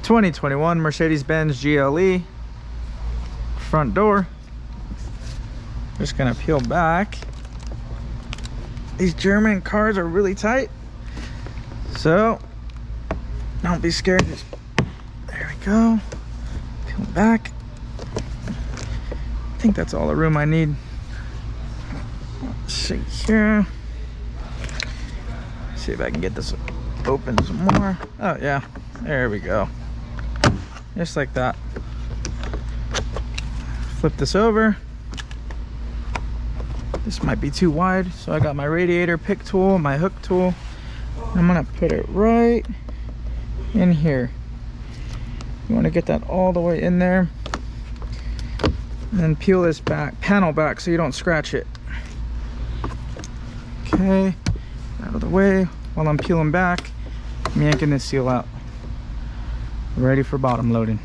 2021 Mercedes-Benz GLE front door. Just gonna peel back. These German cars are really tight, so don't be scared. Just, there we go. Peel back. I think that's all the room I need. Let's see here. See if I can get this open some more. Oh yeah, there we go. Just like that. Flip this over. This might be too wide, so I got my radiator pick tool, my hook tool. I'm gonna put it right in here. You want to get that all the way in there, and then peel this panel back so you don't scratch it. Okay, out of the way. While I'm peeling back, I'm yanking this seal out. Ready for bottom loading.